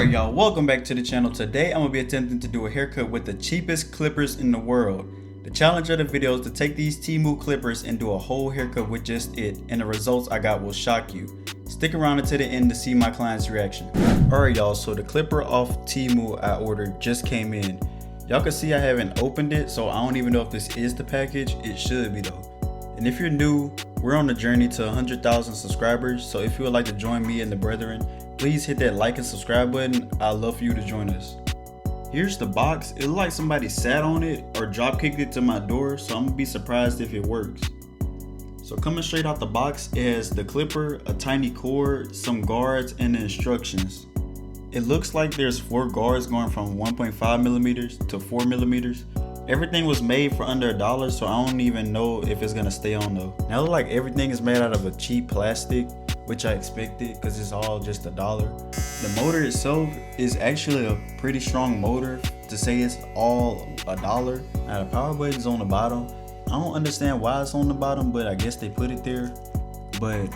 Alright y'all, welcome back to the channel. Today I'm going to be attempting to do a haircut with the cheapest clippers in the world. The challenge of the video is to take these Temu clippers and do a whole haircut with just it, and the results I got will shock you. Stick around until the end to see my client's reaction. Alright y'all, so the Clipper of Temu I ordered just came in. Y'all can see I haven't opened it, so I don't even know if this is the package. It should be though. And if you're new, we're on the journey to 100,000 subscribers, so if you would like to join me and the brethren, please hit that like and subscribe button. I'd love for you to join us. Here's the box. It looks like somebody sat on it or drop kicked it to my door, so I'm gonna be surprised if it works. So coming straight out the box is the clipper, a tiny cord, some guards, and the instructions. It looks like there's 4 guards going from 1.5 millimeters to 4 millimeters. Everything was made for under $1, so I don't even know if it's gonna stay on though. Now it looks like everything is made out of a cheap plastic, which I expected because it's all just $1. The motor itself is actually a pretty strong motor to say it's all $1. Now the power button is on the bottom. I don't understand why it's on the bottom, but I guess they put it there. But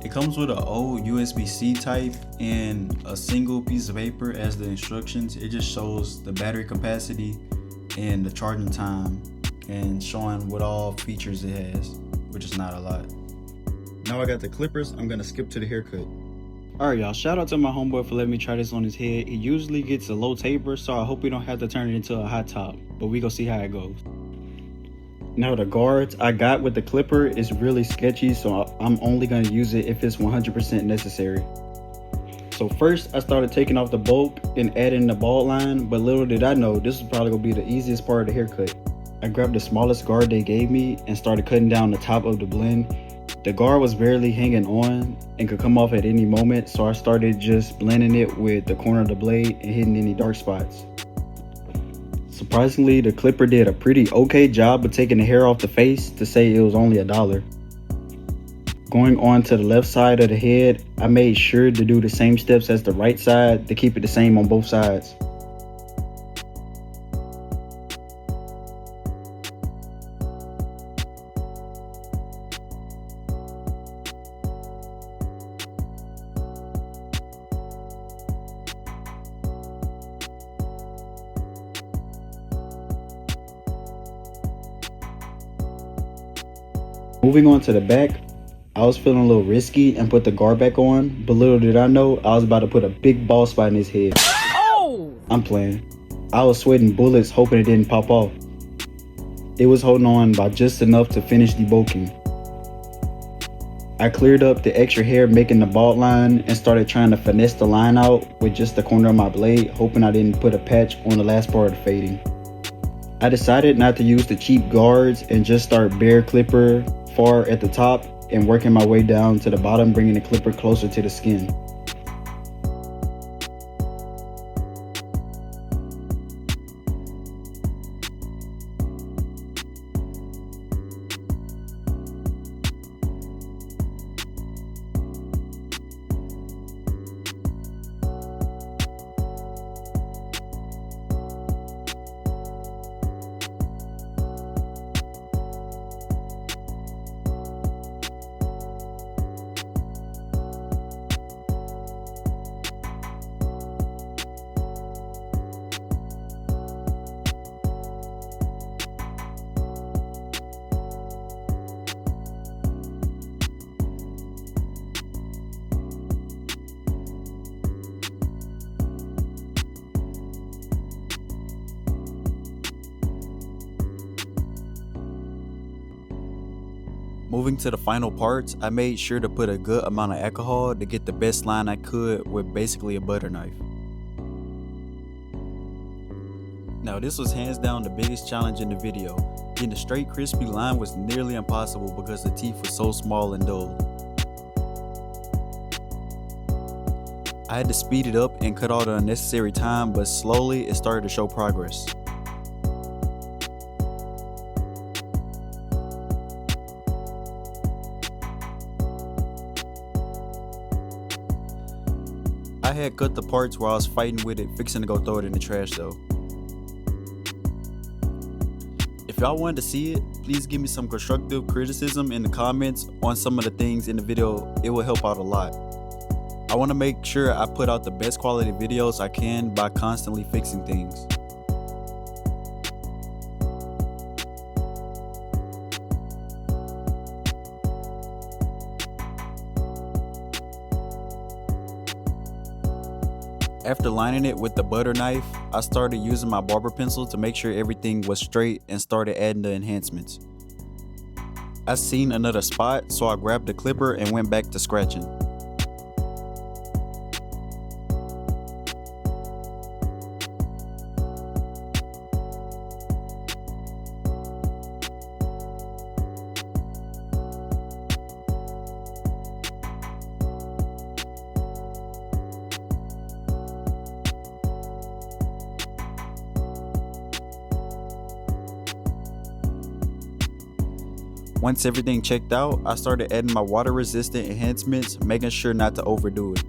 it comes with an old USB-C type and a single piece of paper as the instructions. It just shows the battery capacity and the charging time and showing what all features it has, which is not a lot. Now I got the clippers, I'm gonna skip to the haircut. Alright y'all, shout out to my homeboy for letting me try this on his head. It usually gets a low taper, so I hope we don't have to turn it into a hot top, but we gonna see how it goes. Now the guards I got with the clipper is really sketchy, so I'm only gonna use it if it's 100% necessary. So first I started taking off the bulk and adding the bald line, but little did I know this was probably gonna be the easiest part of the haircut. I grabbed the smallest guard they gave me and started cutting down the top of the blend. The guard was barely hanging on and could come off at any moment, so I started just blending it with the corner of the blade and hitting any dark spots. Surprisingly, the clipper did a pretty okay job of taking the hair off the face to say it was only $1. Going on to the left side of the head, I made sure to do the same steps as the right side to keep it the same on both sides. Moving on to the back, I was feeling a little risky and put the guard back on, but little did I know I was about to put a big bald spot in his head. Oh! I'm playing. I was sweating bullets hoping it didn't pop off. It was holding on by just enough to finish debulking. I cleared up the extra hair making the bald line and started trying to finesse the line out with just the corner of my blade, hoping I didn't put a patch on the last part of the fading. I decided not to use the cheap guards and just start bare clipper far at the top and working my way down to the bottom, bringing the clipper closer to the skin. Moving to the final parts, I made sure to put a good amount of alcohol to get the best line I could with basically a butter knife. Now this was hands down the biggest challenge in the video. Getting a straight crispy line was nearly impossible because the teeth were so small and dull. I had to speed it up and cut all the unnecessary time, but slowly it started to show progress. I had cut the parts where I was fighting with it, fixing to go throw it in the trash though. If y'all wanted to see it, please give me some constructive criticism in the comments on some of the things in the video. It will help out a lot. I want to make sure I put out the best quality videos I can by constantly fixing things. After lining it with the butter knife, I started using my barber pencil to make sure everything was straight and started adding the enhancements. I seen another spot, so I grabbed the clipper and went back to scratching. Once everything checked out, I started adding my water resistant enhancements, making sure not to overdo it.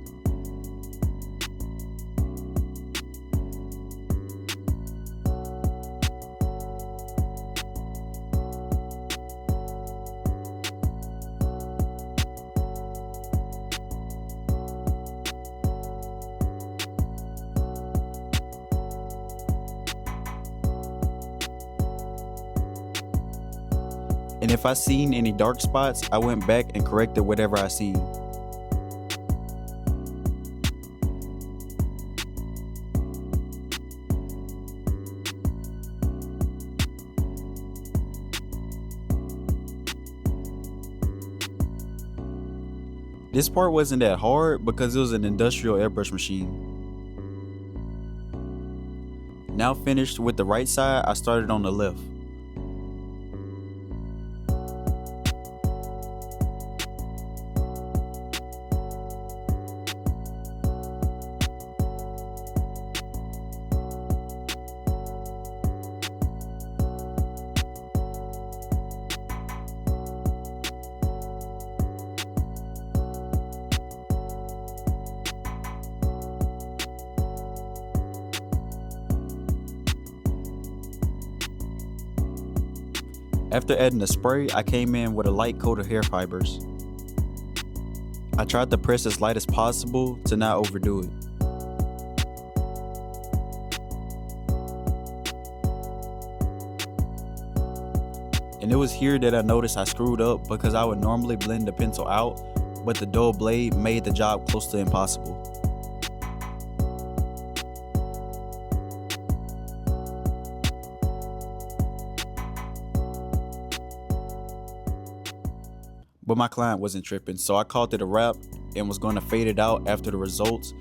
And if I seen any dark spots, I went back and corrected whatever I seen. This part wasn't that hard because it was an industrial airbrush machine. Now finished with the right side, I started on the left. After adding the spray, I came in with a light coat of hair fibers. I tried to press as light as possible to not overdo it. And it was here that I noticed I screwed up because I would normally blend the pencil out, but the dull blade made the job close to impossible. But my client wasn't tripping, so I called it a wrap and was going to fade it out after the results.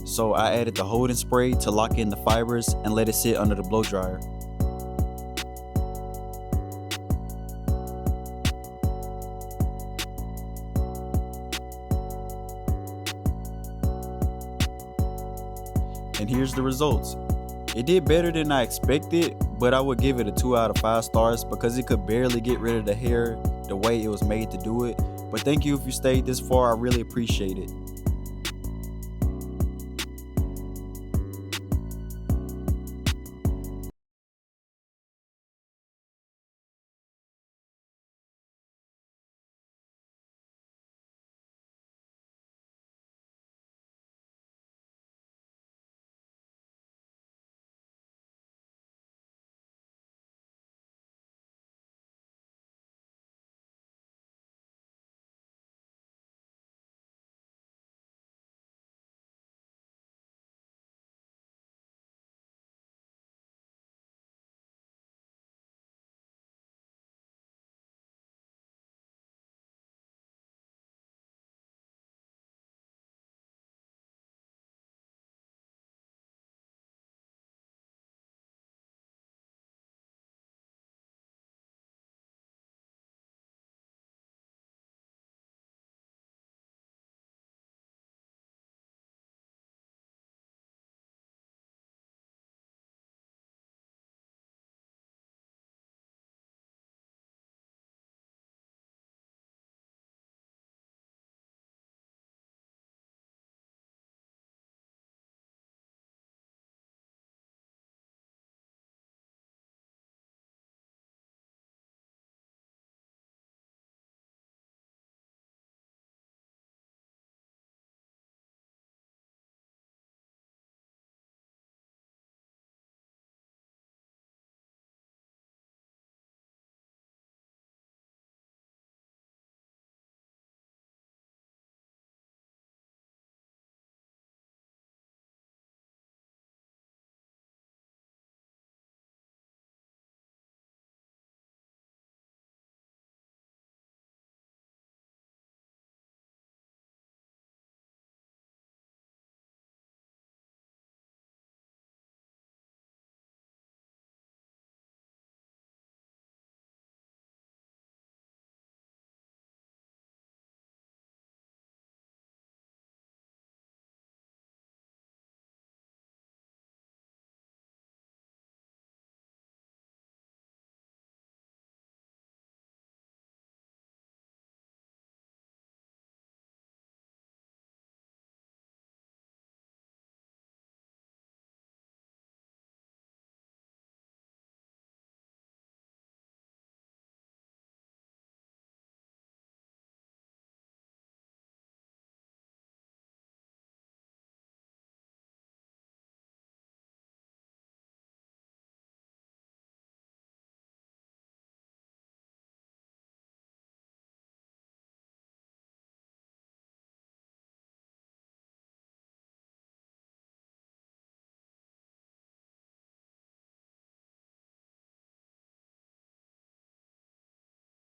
So I added the holding spray to lock in the fibers and let it sit under the blow dryer. And here's the results. It did better than I expected, but I would give it a 2 out of 5 stars because it could barely get rid of the hair the way it was made to do it. But thank you if you stayed this far, I really appreciate it.